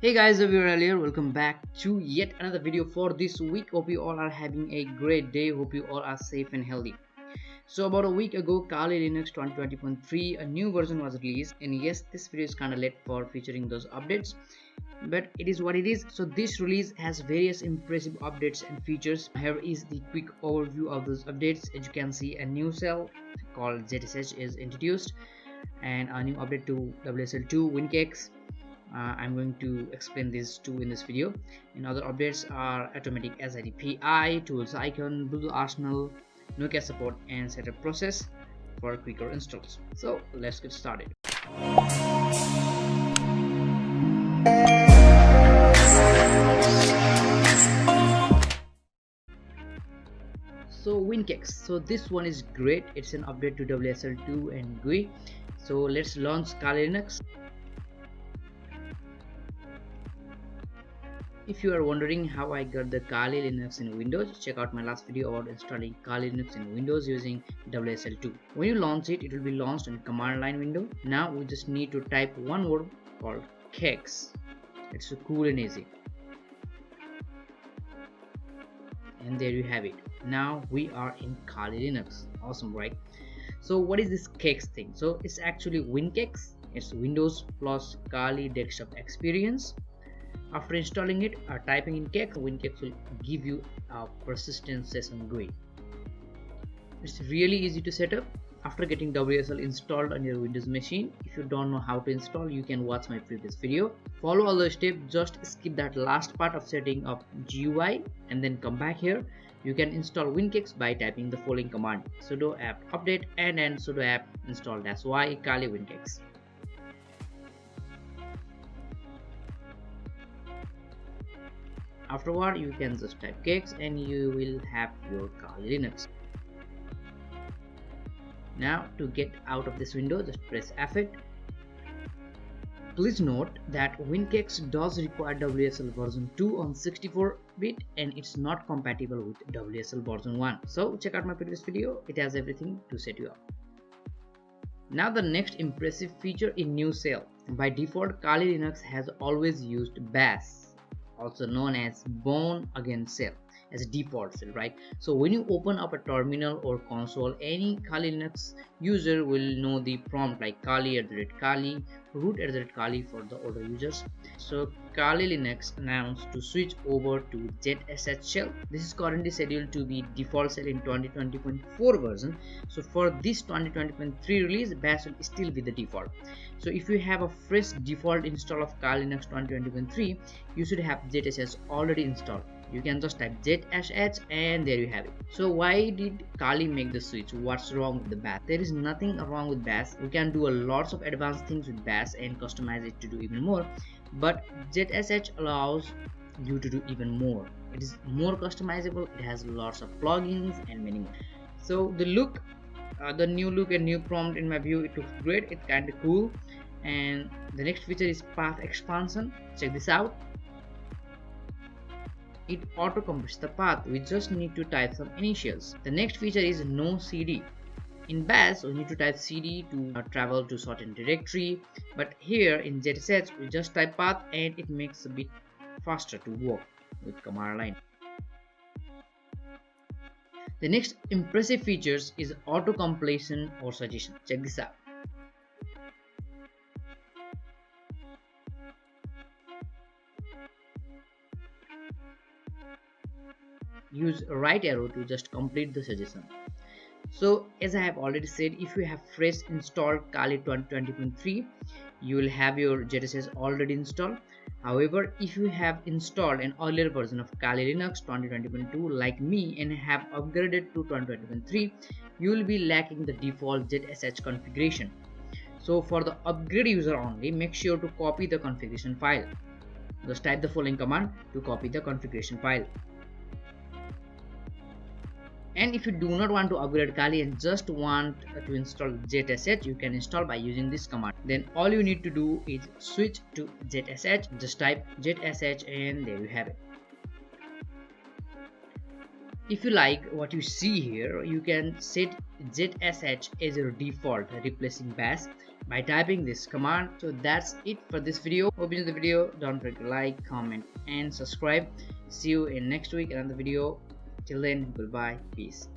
Hey guys, if you're earlier, welcome back to yet another video for this week. Hope you all are having a great day. Hope you all are safe and healthy. So about a week ago, Kali-Linux 2020.3, a new version was released, and yes, this video is kind of late for featuring those updates, but it is what it is. So this release has various impressive updates and features. Here is the quick overview of those updates. As you can see, a new shell called ZSH is introduced, and a new update to WSL2 WIN-kex. I'm going to explain these two in this video. And other updates are automatic HiDPI, tools icon, Google Arsenal, Nokia support, and setup process for quicker installs. So let's get started. So WIN-kex, so this one is great. It's an update to WSL2 and GUI. So let's launch Kali-Linux. If you are wondering how I got the Kali-Linux in Windows, check out my last video about installing Kali-Linux in Windows using WSL2. When you launch it, it will be launched in command line window. Now we just need to type one word called kex. It's so cool and easy. And there you have it. Now we are in Kali-Linux. Awesome, right? So what is this kex thing? So it's actually WIN-kex. It's Windows plus Kali desktop experience. After installing it or typing in kex, WIN-kex will give you a persistent session GUI. It's really easy to set up. After getting WSL installed on your Windows machine, if you don't know how to install, you can watch my previous video. Follow all the steps, just skip that last part of setting up GUI and then come back here. You can install WIN-kex by typing the following command: sudo apt update and then sudo apt install -y kali-win-kex. Afterward, you can just type kex and you will have your Kali-Linux. Now to get out of this window, just press F8. Please note that WIN-kex does require WSL version 2 on 64-bit and it's not compatible with WSL version 1. So check out my previous video, it has everything to set you up. Now the next impressive feature in new shell. By default, Kali-Linux has always used bash, also known as Bourne-Again Shell, as a default shell, right? So when you open up a terminal or console, any Kali-Linux user will know the prompt like kali@kali, root@kali for the older users. So Kali-Linux announced to switch over to ZSH shell. This is currently scheduled to be default shell in 2020.4 version. So for this 2020.3 release, bash will still be the default. So if you have a fresh default install of Kali-Linux 2020.3, you should have ZSH already installed. You can just type ZSH and there you have it. So why did Kali make the switch? What's wrong with the bash? There is nothing wrong with bash. We can do a lots of advanced things with bash and customize it to do even more, but ZSH allows you to do even more. It is more customizable, it has lots of plugins and many more. So the look, the new look and new prompt, in my view, it looks great. It's kind of cool. And the next feature is path expansion. Check this out. It auto completes the path. We just need to type some initials. The next feature is no CD. In bash, we need to type CD to travel to certain directory, but here in ZSH we just type path and it makes a bit faster to work with command line. The next impressive features is auto completion or suggestion. Check this out. Use right arrow to just complete the suggestion. So as I have already said, if you have fresh installed Kali 2020.3, you will have your ZSH already installed. However, if you have installed an earlier version of Kali-Linux 2020.2 like me and have upgraded to 2020.3, you will be lacking the default ZSH configuration. So for the upgrade user only, make sure to copy the configuration file. Just type the following command to copy the configuration file. And if you do not want to upgrade Kali and just want to install ZSH, you can install by using this command. Then all you need to do is switch to ZSH. Just type ZSH and there you have it. If you like what you see here, you can set ZSH as your default, replacing bash, by typing this command. So that's it for this video. Hope you enjoyed the video. Don't forget to like, comment and subscribe. See you in next week another video. Till then, goodbye, peace.